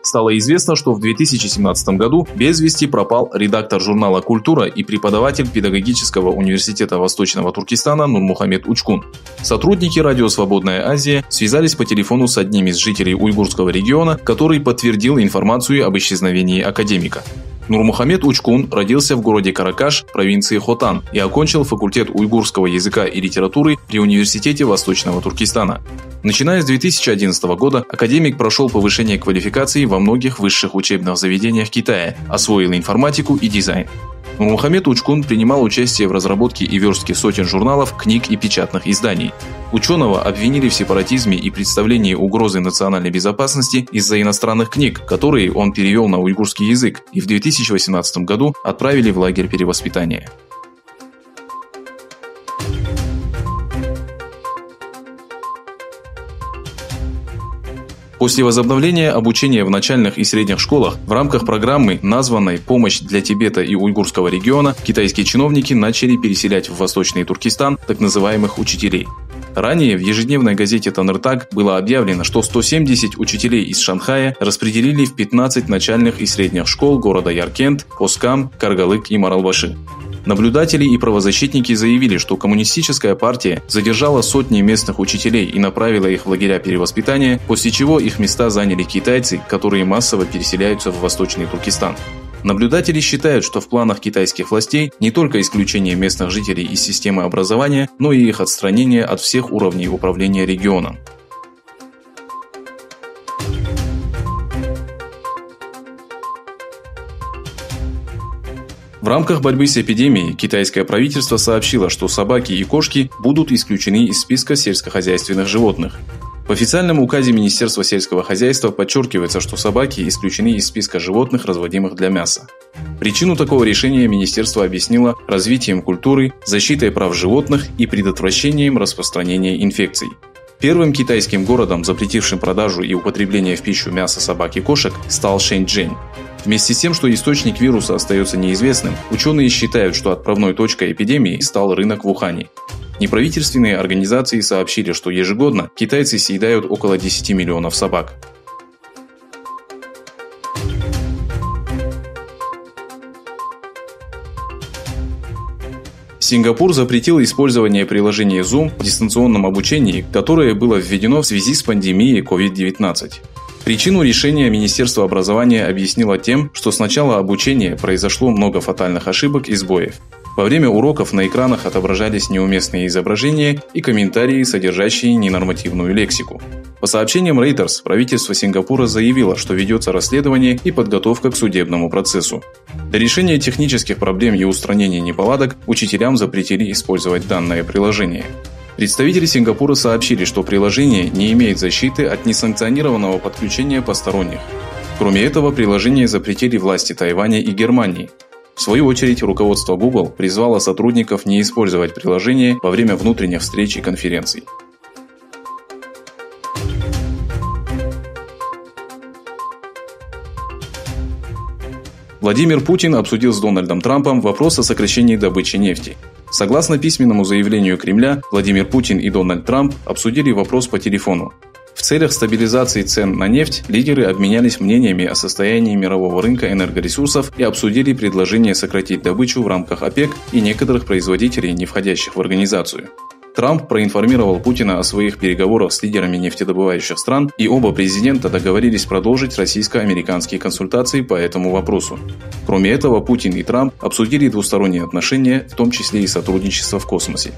Стало известно, что в 2017 году без вести пропал редактор журнала «Культура» и преподаватель педагогического университета Восточного Туркестана Нурмухамед Учкун. Сотрудники радио «Свободная Азия» связались по телефону с одним из жителей уйгурского региона, который подтвердил информацию об исчезновении академика. Нурмухамед Учкун родился в городе Каракаш, провинции Хотан, и окончил факультет уйгурского языка и литературы при университете Восточного Туркестана. Начиная с 2011 года академик прошел повышение квалификации во многих высших учебных заведениях Китая, освоил информатику и дизайн. Нурмухамед Учкун принимал участие в разработке и верстке сотен журналов, книг и печатных изданий. Ученого обвинили в сепаратизме и представлении угрозы национальной безопасности из-за иностранных книг, которые он перевел на уйгурский язык, и в 2018 году отправили в лагерь перевоспитания. После возобновления обучения в начальных и средних школах в рамках программы, названной «Помощь для Тибета и уйгурского региона», китайские чиновники начали переселять в Восточный Туркестан так называемых учителей. Ранее в ежедневной газете «Таныртаг» было объявлено, что 170 учителей из Шанхая распределили в 15 начальных и средних школ города Яркент, Оскам, Каргалык и Маралбаши. Наблюдатели и правозащитники заявили, что коммунистическая партия задержала сотни местных учителей и направила их в лагеря перевоспитания, после чего их места заняли китайцы, которые массово переселяются в Восточный Туркестан. Наблюдатели считают, что в планах китайских властей не только исключение местных жителей из системы образования, но и их отстранение от всех уровней управления регионом. В рамках борьбы с эпидемией китайское правительство сообщило, что собаки и кошки будут исключены из списка сельскохозяйственных животных. В официальном указе Министерства сельского хозяйства подчеркивается, что собаки исключены из списка животных, разводимых для мяса. Причину такого решения министерство объяснило развитием культуры, защитой прав животных и предотвращением распространения инфекций. Первым китайским городом, запретившим продажу и употребление в пищу мяса собак и кошек, стал Шэньчжэнь. Вместе с тем, что источник вируса остается неизвестным, ученые считают, что отправной точкой эпидемии стал рынок в Ухане. Неправительственные организации сообщили, что ежегодно китайцы съедают около 10 миллионов собак. Сингапур запретил использование приложения Zoom в дистанционном обучении, которое было введено в связи с пандемией COVID-19. Причину решения Министерство образования объяснило тем, что с начала обучения произошло много фатальных ошибок и сбоев. Во время уроков на экранах отображались неуместные изображения и комментарии, содержащие ненормативную лексику. По сообщениям Reuters, правительство Сингапура заявило, что ведется расследование и подготовка к судебному процессу. Для решения технических проблем и устранения неполадок учителям запретили использовать данное приложение. Представители Сингапура сообщили, что приложение не имеет защиты от несанкционированного подключения посторонних. Кроме этого, приложение запретили власти Тайваня и Германии. В свою очередь, руководство Google призвало сотрудников не использовать приложение во время внутренних встреч и конференций. Владимир Путин обсудил с Дональдом Трампом вопрос о сокращении добычи нефти. Согласно письменному заявлению Кремля, Владимир Путин и Дональд Трамп обсудили вопрос по телефону. В целях стабилизации цен на нефть лидеры обменялись мнениями о состоянии мирового рынка энергоресурсов и обсудили предложение сократить добычу в рамках ОПЕК и некоторых производителей, не входящих в организацию. Трамп проинформировал Путина о своих переговорах с лидерами нефтедобывающих стран, и оба президента договорились продолжить российско-американские консультации по этому вопросу. Кроме этого, Путин и Трамп обсудили двусторонние отношения, в том числе и сотрудничество в космосе.